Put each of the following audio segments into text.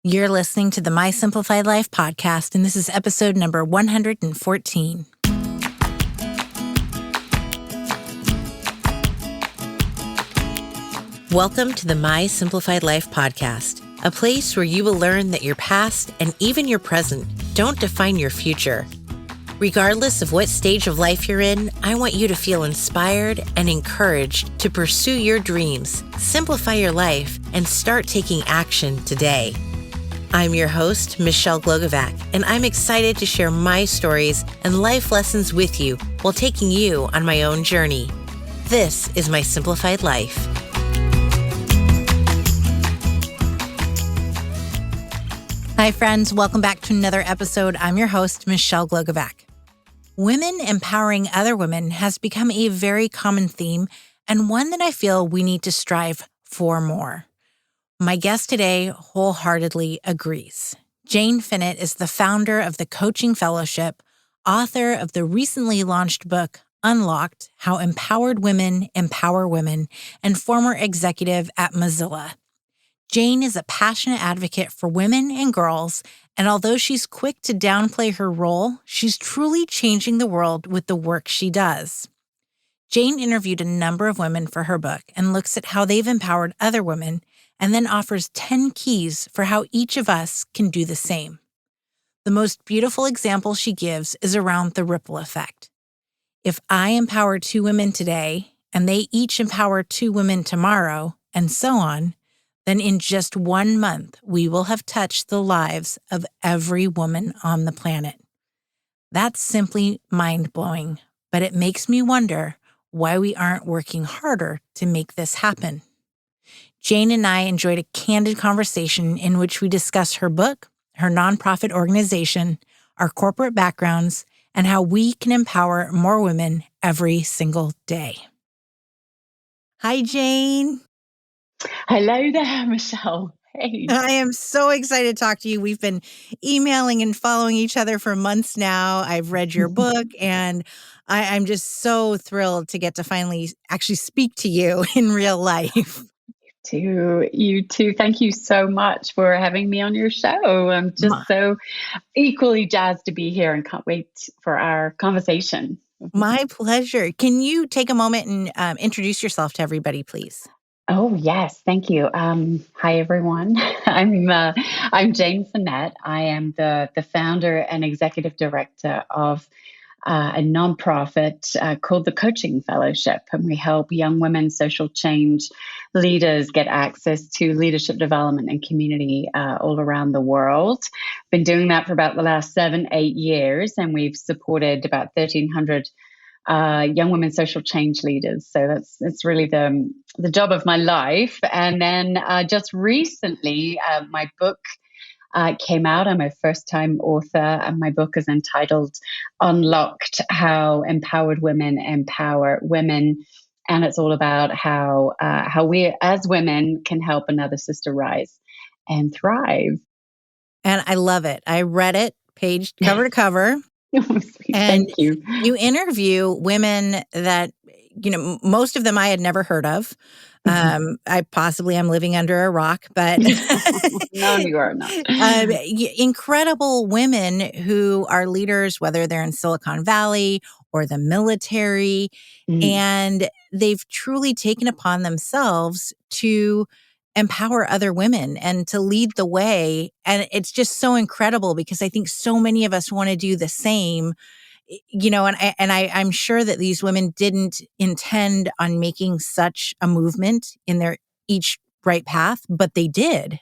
You're listening to the My Simplified Life podcast, and this is episode number 114. Welcome to the My Simplified Life podcast, a place where you will learn that your past and even your present don't define your future. Regardless of what stage of life you're in, I want you to feel inspired and encouraged to pursue your dreams, simplify your life, and start taking action today. I'm your host, Michelle Glogovac, and I'm excited to share my stories and life lessons with you while taking you on my own journey. This is My Simplified Life. Hi, friends. Welcome back to another episode. I'm your host, Michelle Glogovac. Women empowering other women has become a very common theme and one that I feel we need to strive for more. My guest today wholeheartedly agrees. Jane Finette is the founder of the Coaching Fellowship, author of the recently launched book, Unlocked: How Empowered Women Empower Women, and former executive at Mozilla. Jane is a passionate advocate for women and girls, and although she's quick to downplay her role, she's truly changing the world with the work she does. Jane interviewed a number of women for her book and looks at how they've empowered other women, and then offers 10 keys for how each of us can do the same. The most beautiful example she gives is around the ripple effect. If I empower 2 women today, and they each empower 2 women tomorrow, and so on, then in just 1 month, we will have touched the lives of every woman on the planet. That's simply mind-blowing, but it makes me wonder why we aren't working harder to make this happen. Jane and I enjoyed a candid conversation in which we discuss her book, her nonprofit organization, our corporate backgrounds, and how we can empower more women every single day. Hi, Jane. Hello there, Michelle. Hey. I am so excited to talk to you. We've been emailing and following each other for months now. I've read your book, and I'm just so thrilled to get to finally actually speak to you in real life. You too. Thank you so much for having me on your show. I'm just so equally jazzed to be here and can't wait for our conversation. My pleasure. Can you take a moment and introduce yourself to everybody, please? Oh, yes. Thank you. Hi, everyone. I'm Jane Finette. I am the founder and executive director of a nonprofit called the Coaching Fellowship, and we help young women social change leaders get access to leadership development and community all around the world. Been doing that for about the last 7-8 years, and we've supported about 1,300 young women social change leaders. So it's really the job of my life. And then just recently, my book came out. I'm a first-time author, and my book is entitled Unlocked: How Empowered Women Empower Women. And it's all about how we as women can help another sister rise and thrive. And I love it. I read it page cover to cover. Thank you. You interview women that, most of them I had never heard of. I possibly am living under a rock, but No, you are not. Incredible women who are leaders, whether they're in Silicon Valley or the military, and they've truly taken upon themselves to empower other women and to lead the way. And it's just so incredible because I think so many of us want to do the same. I'm sure that these women didn't intend on making such a movement in their each right path, but they did.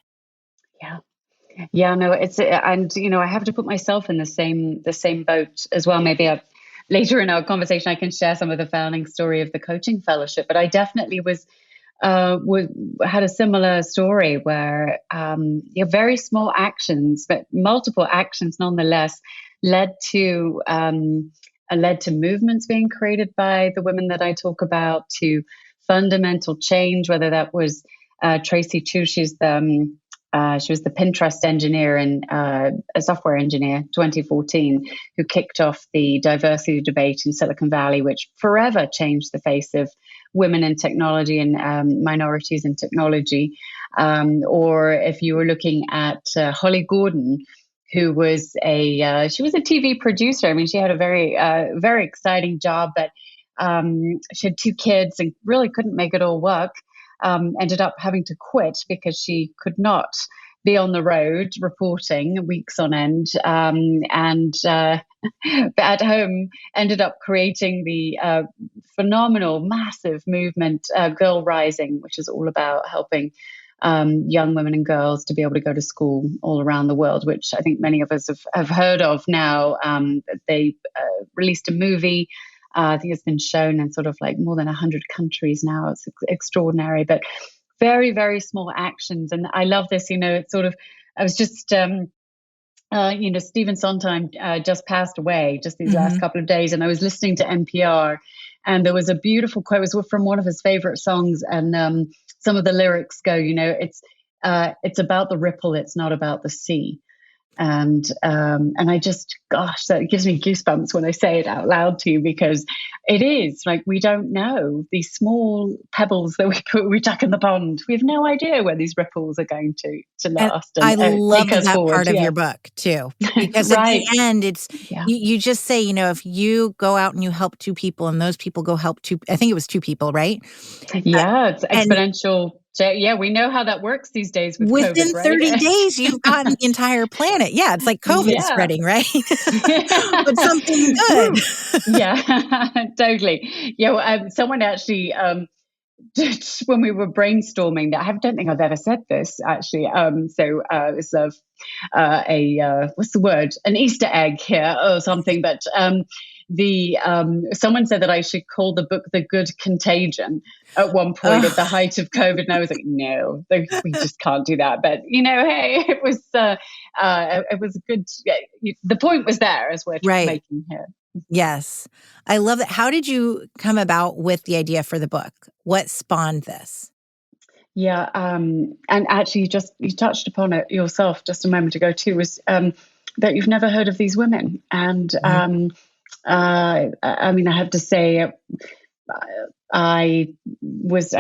Yeah, no, I have to put myself in the same boat as well. Maybe later in our conversation, I can share some of the founding story of the Coaching Fellowship, but I definitely had a similar story where very small actions, but multiple actions nonetheless, led to movements being created by the women that I talk about, to fundamental change. Whether that was Tracy Chu, she was the Pinterest engineer and a software engineer, 2014, who kicked off the diversity debate in Silicon Valley, which forever changed the face of women in technology and minorities in technology. Or if you were looking at Holly Gordon, who was she was a TV producer. I mean, she had a very exciting job, but she had 2 kids and really couldn't make it all work. Ended up having to quit because she could not be on the road reporting weeks on end, and at home ended up creating the phenomenal, massive movement, Girl Rising, which is all about helping young women and girls to be able to go to school all around the world, which I think many of us have heard of now. They released a movie. I think it's been shown in sort of like more than 100 countries now. It's extraordinary, but very, very small actions. And I love this, it's sort of, I was just, Stephen Sondheim just passed away just these last couple of days. And I was listening to NPR, and there was a beautiful quote. It was from one of his favorite songs. And some of the lyrics go, it's about the ripple. It's not about the sea. And I just, gosh, that gives me goosebumps when I say it out loud to you, because it is like, we don't know these small pebbles that we chuck in the pond. We have no idea where these ripples are going to last. And I love take us that forward. part of your book too, because at Right. the end, it's you just say, if you go out and you help 2 people, and those people go help I think it was 2 people, right? It's exponential. Yeah, we know how that works these days with within COVID, right? 30 days, you've gotten the entire planet. Yeah, it's like COVID spreading, right? But something good. Yeah, totally. Yeah, someone actually, when we were brainstorming, that I don't think I've ever said this actually. It's what's the word? An Easter egg here or something. But someone said that I should call the book "The Good Contagion" at one point at the height of COVID, and I was like, no, we just can't do that. But hey, it was a good. The point was there, as we're making here. Yes, I love that. How did you come about with the idea for the book? What spawned this? Yeah, and actually, you touched upon it yourself just a moment ago too. Was that you've never heard of these women? And I mean, I have to say, I'm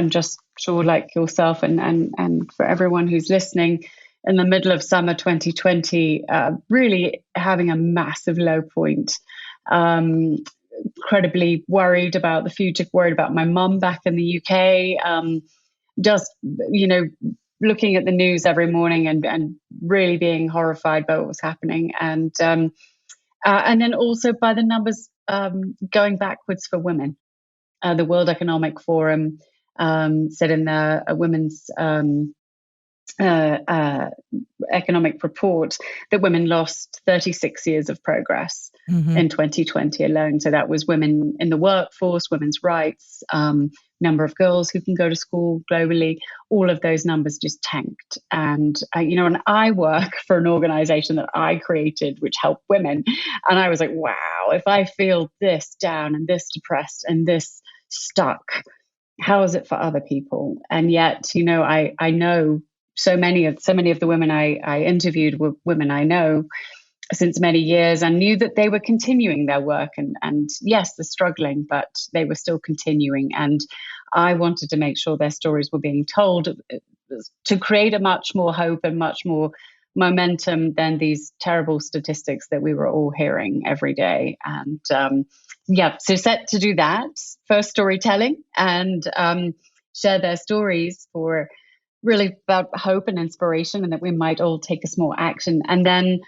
just sure, like yourself, and for everyone who's listening, in the middle of summer 2020, really having a massive low point. Incredibly worried about the future, worried about my mum back in the UK. Just, looking at the news every morning and really being horrified by what was happening. And then also by the numbers going backwards for women. The World Economic Forum said in their women's economic report that women lost 36 years of progress in 2020 alone. So that was women in the workforce, women's rights, number of girls who can go to school globally. All of those numbers just tanked. And, and I work for an organization that I created, which helped women. And I was like, wow, if I feel this down and this depressed and this stuck, how is it for other people? And yet, I know so many of the women I interviewed were women I know since many years, and knew that they were continuing their work. And yes, they're struggling, but they were still continuing. And I wanted to make sure their stories were being told to create a much more hope and much more momentum than these terrible statistics that we were all hearing every day. And so set to do that, first storytelling, and share their stories for really about hope and inspiration, and that we might all take a small action. And then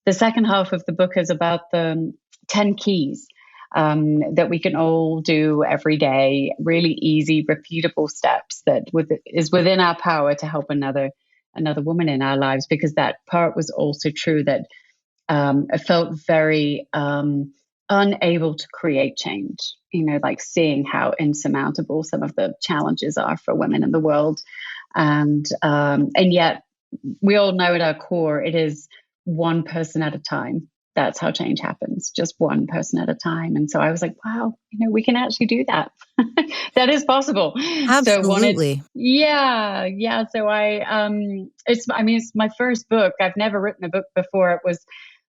the second half of the book is about the 10 keys that we can all do every day, really easy, repeatable steps that is within our power to help another woman in our lives. Because that part was also true, that I felt very unable to create change, like seeing how insurmountable some of the challenges are for women in the world. And yet we all know at our core, it is one person at a time. That's how change happens, just one person at a time. And so I was like, wow, we can actually do that. That is possible. Absolutely. So it's my first book. I've never written a book before. It was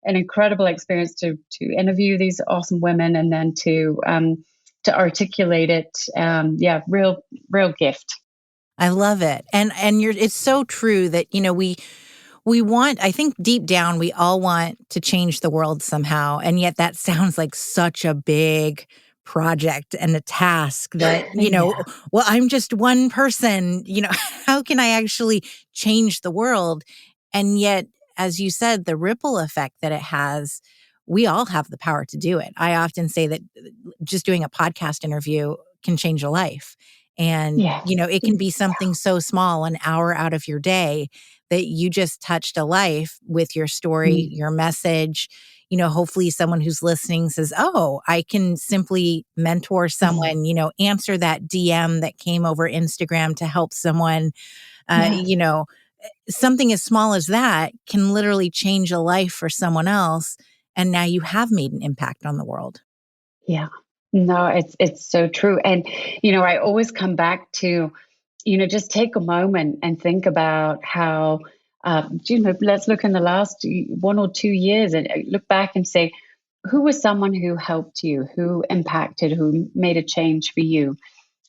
an incredible experience to interview these awesome women, and then to articulate it. Real gift. I love it. And it's so true that, we want, I think deep down, we all want to change the world somehow. And yet that sounds like such a big project and a task that, Yeah. well, I'm just one person, how can I actually change the world? And yet, as you said, the ripple effect that it has, we all have the power to do it. I often say that just doing a podcast interview can change a life. And, Yes. it can be something so small, an hour out of your day, that you just touched a life with your story, Mm. your message. Hopefully someone who's listening says, oh, I can simply mentor Mm. someone, answer that DM that came over Instagram to help someone. Uh, Yes. you know, Something as small as that can literally change a life for someone else. And now you have made an impact on the world. Yeah. No, it's so true. And I always come back to, just take a moment and think about how let's look in the last 1 or 2 years and look back and say, who was someone who helped you, who impacted, who made a change for you?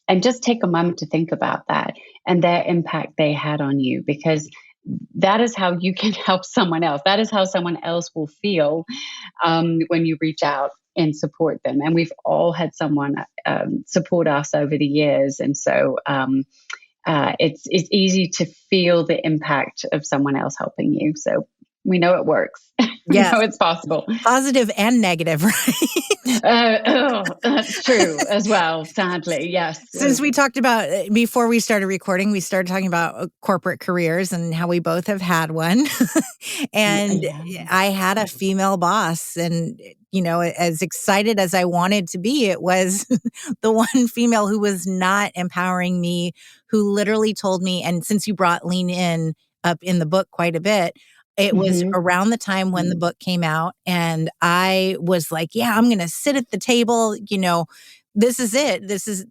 And just take a moment to think about that and their impact they had on you, because that is how you can help someone else. That is how someone else will feel when you reach out and support them. And we've all had someone support us over the years. And so it's easy to feel the impact of someone else helping you. So we know it works. We Yes. know it's possible. Positive and negative, right? That's true as well, sadly. Yes. Since we talked about, before we started recording, we started talking about corporate careers and how we both have had one. And Yeah. I had a female boss, and, as excited as I wanted to be, it was the one female who was not empowering me, who literally told me, and since you brought Lean In up in the book quite a bit, it was Hmm. around the time when the book came out, and I was like, yeah, I'm going to sit at the table, this is it.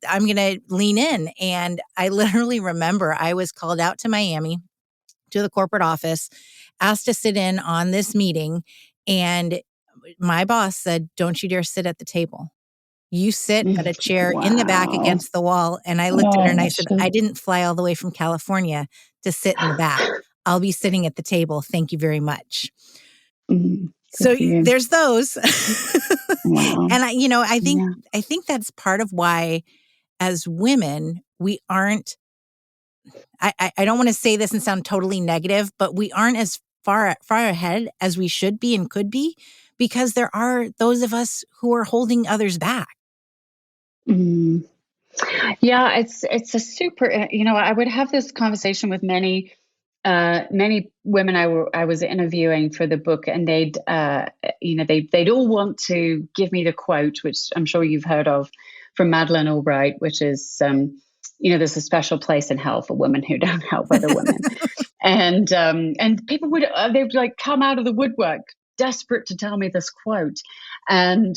I'm going to lean in. And I literally remember I was called out to Miami, to the corporate office, asked to sit in on this meeting. And my boss said, don't you dare sit at the table. You sit at a chair in the back Wow. against the wall. And I looked at her Oh, and I that's said, so. I didn't fly all the way from California to sit in the back. I'll be sitting at the table. Thank you very much. Good So for you. there's those. Wow. And Yeah. I think that's part of why, as women, we aren't, I don't want to say this and sound totally negative, but we aren't as far ahead as we should be and could be, because there are those of us who are holding others back. Mm. Yeah, it's a super. I would have this conversation with many women I was interviewing for the book, and they'd all want to give me the quote, which I'm sure you've heard of, from Madeleine Albright, which is, there's a special place in hell for women who don't help other women. And people they'd like come out of the woodwork desperate to tell me this quote. And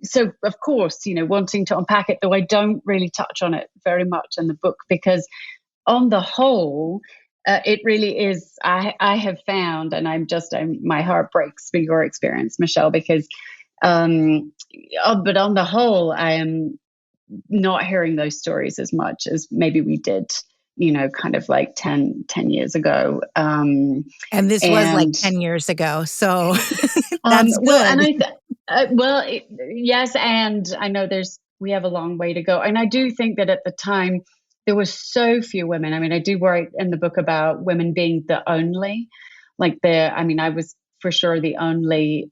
so, of course, wanting to unpack it, though I don't really touch on it very much in the book, because on the whole, it really is. I have found, and my heart breaks for your experience, Michelle, because, but on the whole, I am not hearing those stories as much as maybe we did, kind of like 10 years ago. And this was like And 10 years ago. So that's well, and good. yes, and I know we have a long way to go, and I do think that at the time there were so few women. I mean, I do write in the book about women being the only, I was for sure the only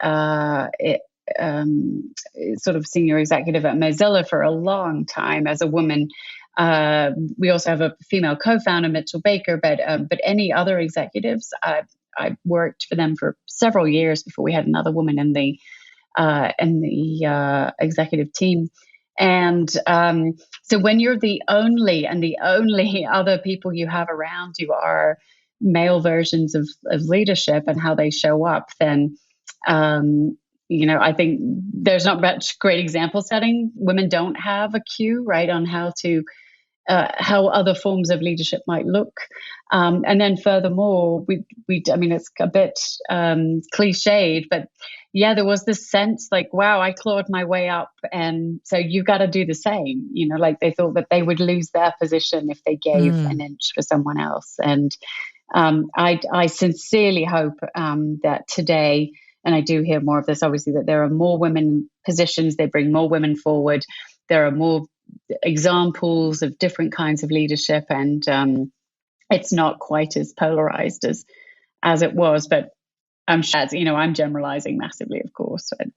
sort of senior executive at Mozilla for a long time as a woman. We also have a female co-founder, Mitchell Baker, but any other executives, I worked for them for several years before we had another woman in the executive team. And so when you're the only other people you have around you are male versions of leadership and how they show up, then I think there's not much great example setting. Women don't have a cue, right, on how to how other forms of leadership might look. And then furthermore, I mean, it's a bit cliched, but yeah, there was this sense like, wow, I clawed my way up. And so you got to do the same, like they thought that they would lose their position if they gave an inch for someone else. And I sincerely hope that today, and I do hear more of this, obviously, that there are more women positions, they bring more women forward. There are more examples of different kinds of leadership, and it's not quite as polarized as it was. But I'm sure, I'm generalizing massively, of course. But,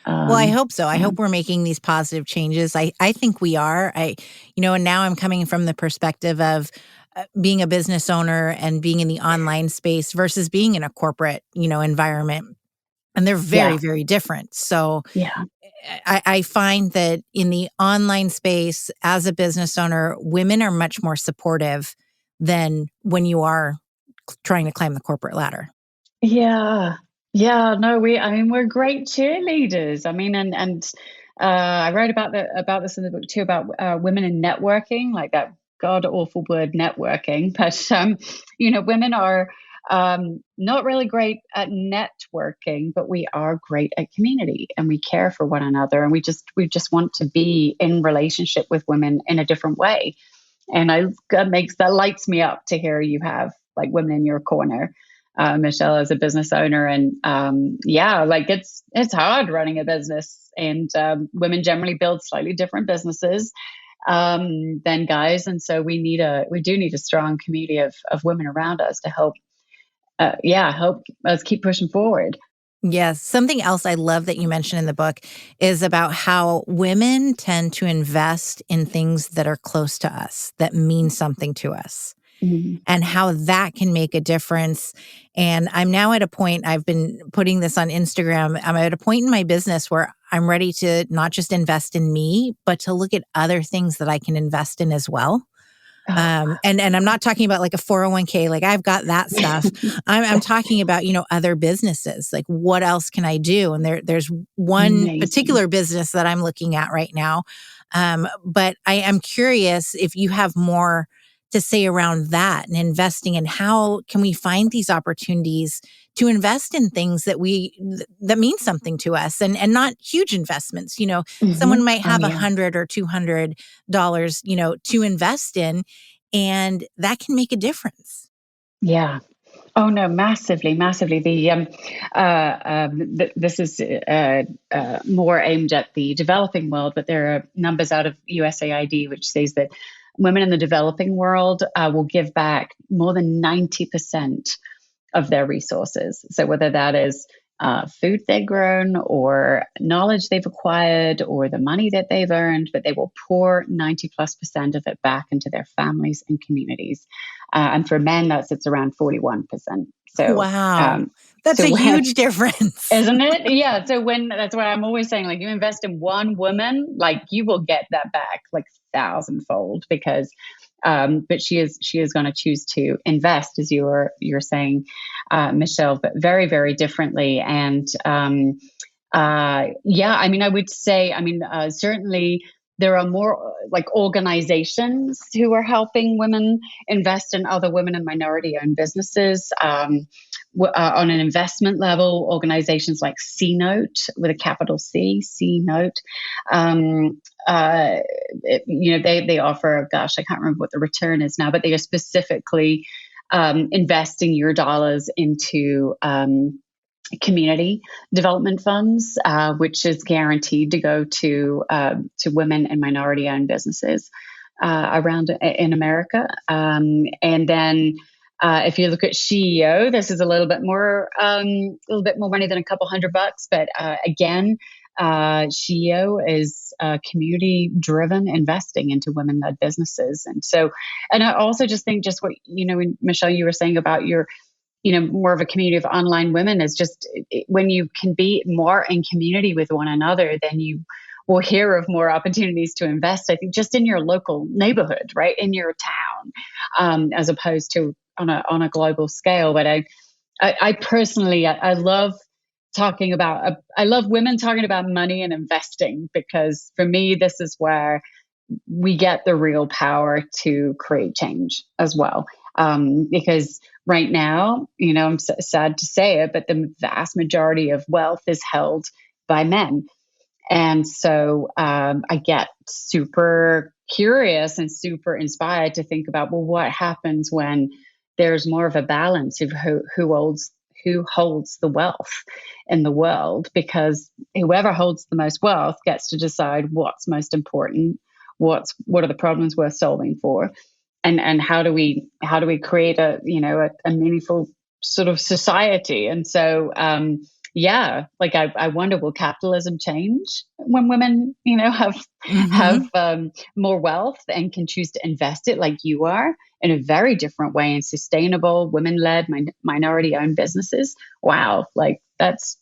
well, I hope so. I hope we're making these positive changes. I think we are. And now I'm coming from the perspective of being a business owner and being in the online space versus being in a corporate, environment. And they're very, very different. So yeah. I find that in the online space, as a business owner, women are much more supportive than when you are trying to climb the corporate ladder. Yeah. Yeah. No, we're great cheerleaders. I mean, and I wrote about this in the book too, about women in networking, like that god awful word networking. But women are not really great at networking, but we are great at community, and we care for one another, and we just want to be in relationship with women in a different way. And that lights me up to hear you have like women in your corner, Michelle, as a business owner. And like it's hard running a business, and women generally build slightly different businesses than guys, and so we do need a strong community of women around us to help us keep pushing forward. Yes. Something else I love that you mentioned in the book is about how women tend to invest in things that are close to us, that mean something to us, and how that can make a difference. And I'm now at a point, I've been putting this on Instagram. I'm at a point in my business where I'm ready to not just invest in me, but to look at other things that I can invest in as well. And I'm not talking about like a 401k, like I've got that stuff. I'm talking about, other businesses, like what else can I do? And there's one Amazing. particular business that I'm looking at right now. But I am curious if you have more to say around that and investing, and how can we find these opportunities to invest in things that mean something to us, and not huge investments. Someone might have $100 or $200, to invest in, and that can make a difference. Yeah. Oh no, massively, massively. This is more aimed at the developing world, but there are numbers out of USAID which says that women in the developing world will give back more than 90% of their resources. So whether that is food they've grown, or knowledge they've acquired, or the money that they've earned, but they will pour 90+% of it back into their families and communities. And for men, that sits around 41%. So wow, that's a huge difference, isn't it? Yeah. So that's why I'm always saying, like, you invest in one woman, like you will get that back like 1,000-fold, because but she is going to choose to invest, as you're saying, Michelle, but very, very differently. And I would say, certainly there are more like organizations who are helping women invest in other women and minority-owned businesses. On an investment level, organizations like C Note, with a capital C Note, they offer, gosh, I can't remember what the return is now, but they are specifically investing your dollars into community development funds, which is guaranteed to go to women and minority-owned businesses around in America. And then if you look at SheEO, this is a little bit more money than a couple $100, but again, SheEO is community-driven investing into women-led businesses. And I also just think, just what Michelle, you were saying about your more of a community of online women, is just when you can be more in community with one another, then you will hear of more opportunities to invest, I think, just in your local neighborhood, right, in your town, as opposed to on a global scale. But I personally, I love talking about, I love women talking about money and investing, because for me, this is where we get the real power to create change as well. Because right now, I'm sad to say it, but the vast majority of wealth is held by men. And so I get super curious and super inspired to think about, well, what happens when there's more of a balance of who holds the wealth in the world? Because whoever holds the most wealth gets to decide what's most important, what are the problems worth solving for, and how do we create a meaningful sort of society. And so yeah, like I wonder, will capitalism change when women, have more wealth and can choose to invest it like you are in a very different way in sustainable, women-led, minority-owned businesses? Wow, like that's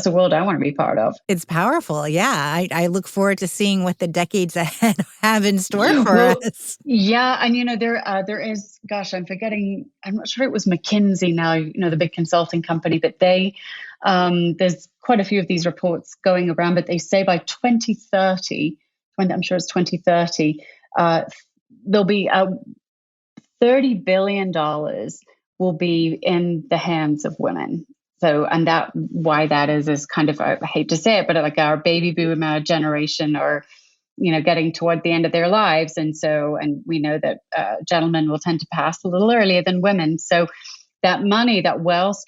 a world I want to be part of. It's powerful. Yeah. I look forward to seeing what the decades ahead have in store for us. Yeah. And, there is, gosh, I'm forgetting, I'm not sure it was McKinsey now, the big consulting company, but there's quite a few of these reports going around, but they say by 2030, I'm sure it's 2030, there'll be $30 billion will be in the hands of women. So, and why that is kind of, I hate to say it, but like our baby boomer generation are, getting toward the end of their lives. And we know that gentlemen will tend to pass a little earlier than women. So that money, that wealth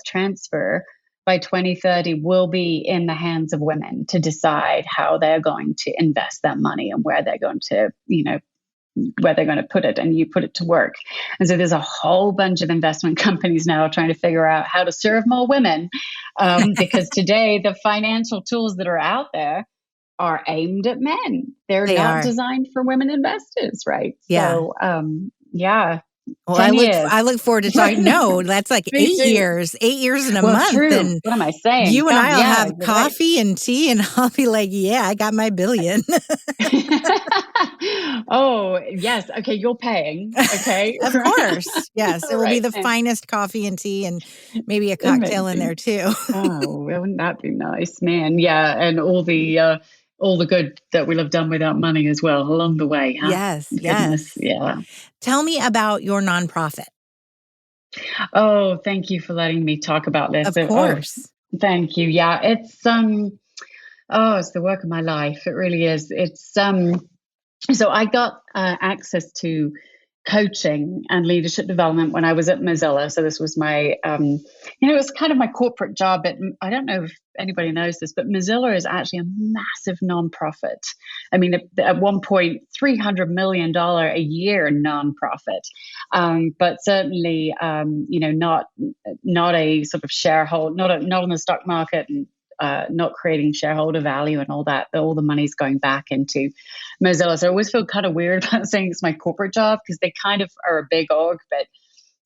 transfer by 2030 will be in the hands of women to decide how they're going to invest that money and where they're going to, where they're going to put it, and you put it to work. And so there's a whole bunch of investment companies now trying to figure out how to serve more women, because today the financial tools that are out there are aimed at men. They're not designed for women investors, right? Yeah. So, yeah. Well, I look forward to talking. No, that's like 8 years, 8 years in a month. True. And what am I saying? You and I will have coffee and tea, and I'll be like, yeah, I got my billion. Oh, yes. Okay, you're paying. Okay. Of course. Yes. It will be the finest coffee and tea, and maybe a cocktail in there too. Oh, wouldn't that be nice, man? Yeah. And all the good that we'll have done with our money as well along the way. Huh? Yes. Goodness, yes. Yeah. Tell me about your nonprofit. Oh, thank you for letting me talk about this. Of course. Thank you. Yeah. It's it's the work of my life. It really is. It's so I got access to coaching and leadership development when I was at Mozilla. So this was my, it was kind of my corporate job. But I don't know if anybody knows this, but Mozilla is actually a massive nonprofit. I mean, at one point, $300 million a year nonprofit, but certainly, not a sort of shareholder, not on the stock market, and not creating shareholder value and all that. All the money's going back into Mozilla. So I always feel kind of weird about saying it's my corporate job, because they kind of are a big org, but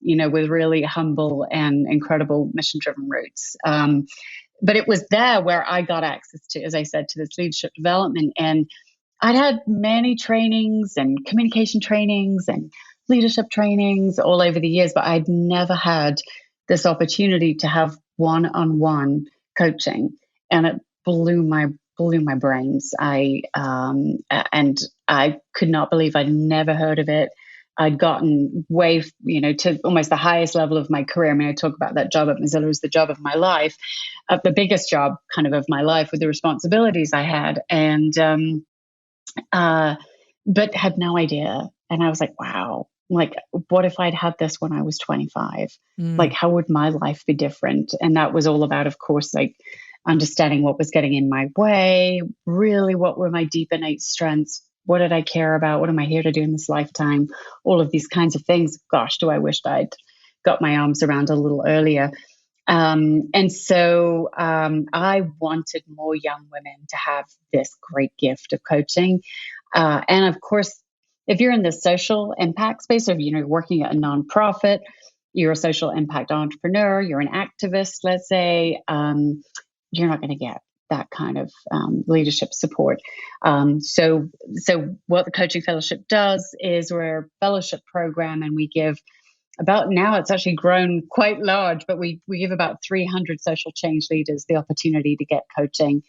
with really humble and incredible mission-driven roots. But it was there where I got access to, as I said, to this leadership development. And I'd had many trainings and communication trainings and leadership trainings all over the years, but I'd never had this opportunity to have one-on-one coaching. And it blew my brains. And I could not believe I'd never heard of it. I'd gotten way, to almost the highest level of my career. I mean, I talk about that job at Mozilla as the job of my life, the biggest job kind of my life, with the responsibilities I had, and but had no idea. And I was like, wow, like, what if I'd had this when I was 25? Like, how would my life be different? And that was all about, of course, like understanding what was getting in my way, really what were my deep innate strengths, what did I care about, what am I here to do in this lifetime, all of these kinds of things. Gosh, do I wish I'd got my arms around a little earlier. And so I wanted more young women to have this great gift of coaching. And of course, if you're in the social impact space, or you're working at a nonprofit, you're a social impact entrepreneur, you're an activist, let's say, you're not going to get that kind of leadership support. So what the Coaching Fellowship does is we're a fellowship program, and we give about, now it's actually grown quite large, but we give about 300 social change leaders the opportunity to get coaching,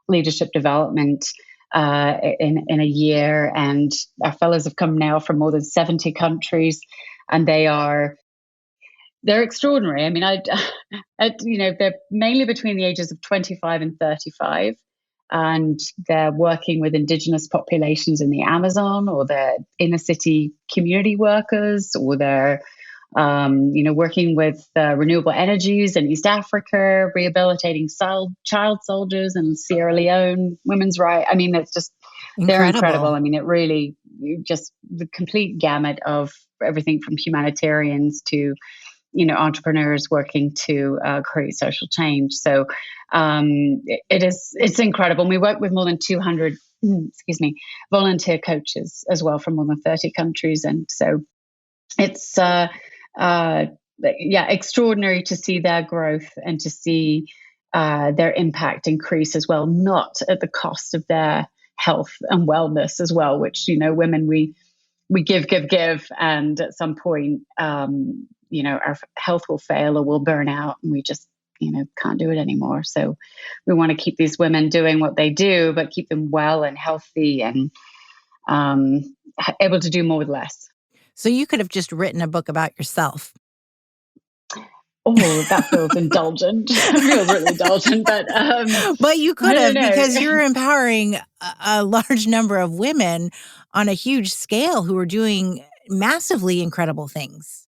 leadership development, in a year. And our fellows have come now from more than 70 countries, and they're extraordinary. I mean, they're mainly between the ages of 25 and 35, and they're working with indigenous populations in the Amazon, or they're inner city community workers, or they're working with renewable energies in East Africa, rehabilitating child soldiers in Sierra Leone, women's rights. I mean, it's just, they're incredible. I mean, it really, just the complete gamut of everything from humanitarians to, entrepreneurs working to create social change. So it's incredible. And we work with more than 200, volunteer coaches as well from more than 30 countries. And so it's, extraordinary to see their growth and to see their impact increase as well, not at the cost of their health and wellness as well, which, women, we give, and at some point, our health will fail or we'll burn out, and we just, can't do it anymore. So we want to keep these women doing what they do, but keep them well and healthy and able to do more with less. So you could have just written a book about yourself. Oh, that feels indulgent. It feels really indulgent, but you could have, because you're empowering a large number of women on a huge scale who are doing massively incredible things.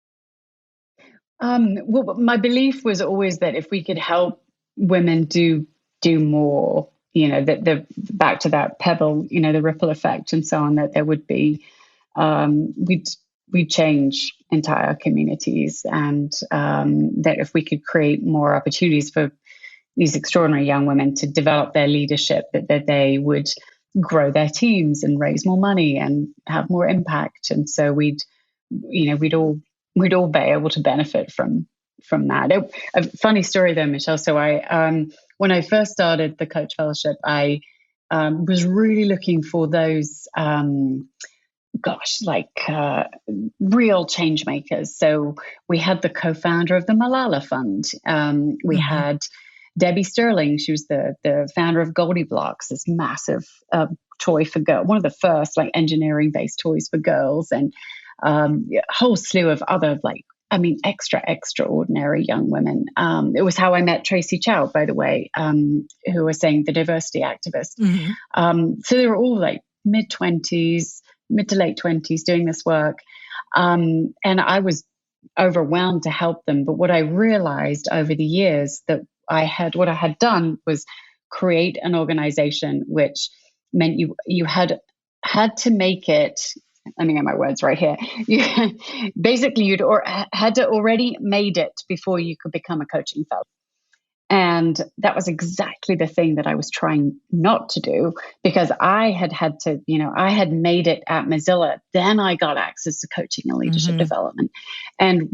Well, my belief was always that if we could help women do more, that the back to that pebble, the ripple effect and so on, that there would be, we'd change entire communities, and that if we could create more opportunities for these extraordinary young women to develop their leadership, that they would grow their teams and raise more money and have more impact. And so we'd all be able to benefit from that. A funny story though, Michelle. So when I first started the Coach Fellowship, I was really looking for those real change makers. So we had the co-founder of the Malala Fund. We had Debbie Sterling. She was the founder of Goldie Blocks, this massive toy for girls, one of the first engineering-based toys for girls, and a whole slew of other extraordinary young women. It was how I met Tracy Chow, by the way, who was saying the diversity activist. So they were all mid to late 20s doing this work. And I was overwhelmed to help them. But what I realized over the years what I had done was create an organization, which meant you had to make it. Let me get my words right here. You'd had to already made it before you could become a coaching fellow. And that was exactly the thing that I was trying not to do, because I had to, I had made it at Mozilla. Then I got access to coaching and leadership development. And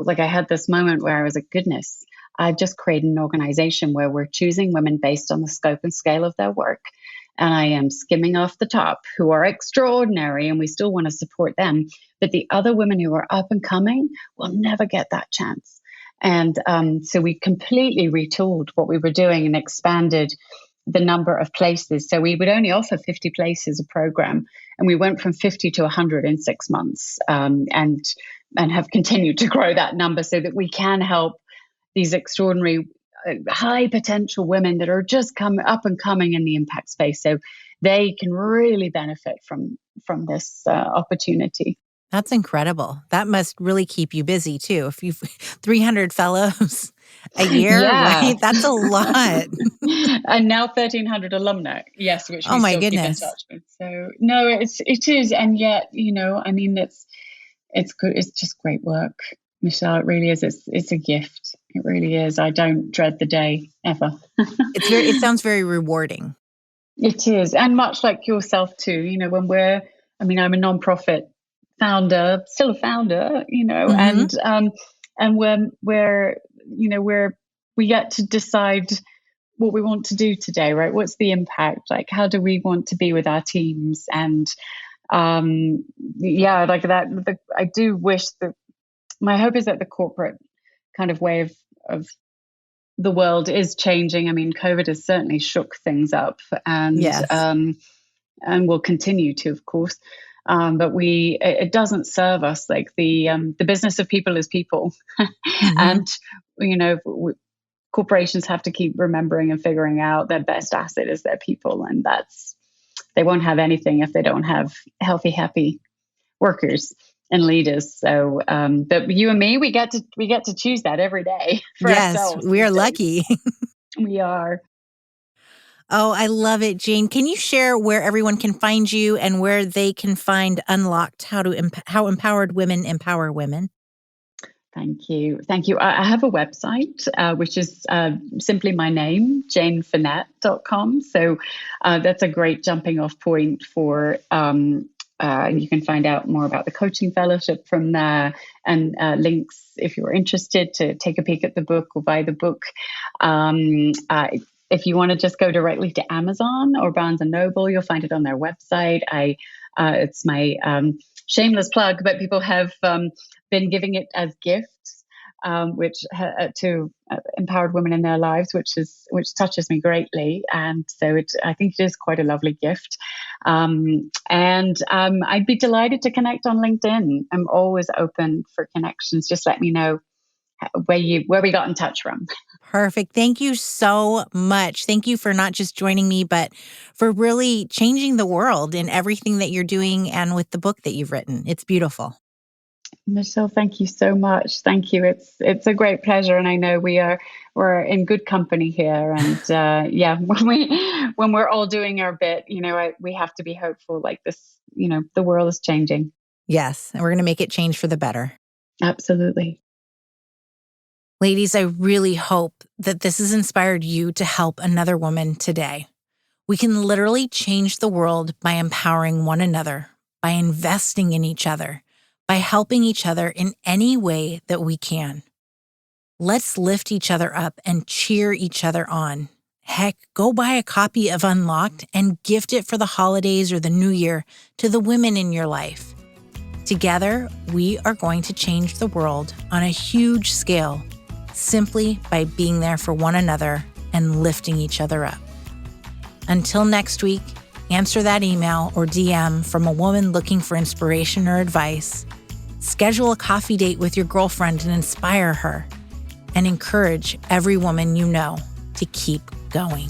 I had this moment where I was like, goodness, I've just created an organization where we're choosing women based on the scope and scale of their work. And I am skimming off the top, who are extraordinary, and we still want to support them. But the other women who are up and coming will never get that chance. And so we completely retooled what we were doing and expanded the number of places. So we would only offer 50 places a program, and we went from 50 to 100 in 6 months, and have continued to grow that number so that we can help these extraordinary high potential women that are just up and coming in the impact space, so they can really benefit from this opportunity. That's incredible. That must really keep you busy too. If you've 300 fellows a year, right? That's a lot. And now 1,300 alumni. Yes, which we still keep in touch with. So no, it is, and yet it's good. It's just great work, Michelle. It really is. It's a gift. It really is. I don't dread the day ever. It sounds very rewarding. It is, and much like yourself too. When I'm a nonprofit founder, still a founder, and when we get to decide what we want to do today, right? What's the impact? How do we want to be with our teams? And that. I do wish that my hope is that the corporate kind of way of the world is changing. I mean, COVID has certainly shook things up, and and will continue to, of course. But it doesn't serve us. Like the business of people is people, Mm-hmm. and corporations have to keep remembering and figuring out their best asset is their people, and they won't have anything if they don't have healthy, happy workers and leaders. So, but you and me, we get to choose that every day for Yes, ourselves we these are days. lucky. We are. Oh, I love it, Jane. Can you share where everyone can find you and where they can find Unlocked, how empowered women empower women? Thank you. Thank you. I have a website, which is simply my name, janefinette.com. So that's a great jumping off point for, you can find out more about the coaching fellowship from there, and links if you're interested to take a peek at the book or buy the book. If you want to just go directly to Amazon or Barnes and Noble, you'll find it on their website. It's my shameless plug, but people have been giving it as gifts, to empowered women in their lives, which touches me greatly, and so I think it is quite a lovely gift. I'd be delighted to connect on LinkedIn. I'm always open for connections. Just let me know where we got in touch from. Perfect. Thank you so much. Thank you for not just joining me, but for really changing the world in everything that you're doing and with the book that you've written. It's beautiful. Michelle, thank you so much. Thank you. It's a great pleasure, and I know we're in good company here. And when we're all doing our bit, we have to be hopeful. Like this, the world is changing. Yes, and we're going to make it change for the better. Absolutely. Ladies, I really hope that this has inspired you to help another woman today. We can literally change the world by empowering one another, by investing in each other, by helping each other in any way that we can. Let's lift each other up and cheer each other on. Heck, go buy a copy of Unlocked and gift it for the holidays or the new year to the women in your life. Together, we are going to change the world on a huge scale, simply by being there for one another and lifting each other up. Until next week, answer that email or DM from a woman looking for inspiration or advice. Schedule a coffee date with your girlfriend and inspire her. And encourage every woman you know to keep going.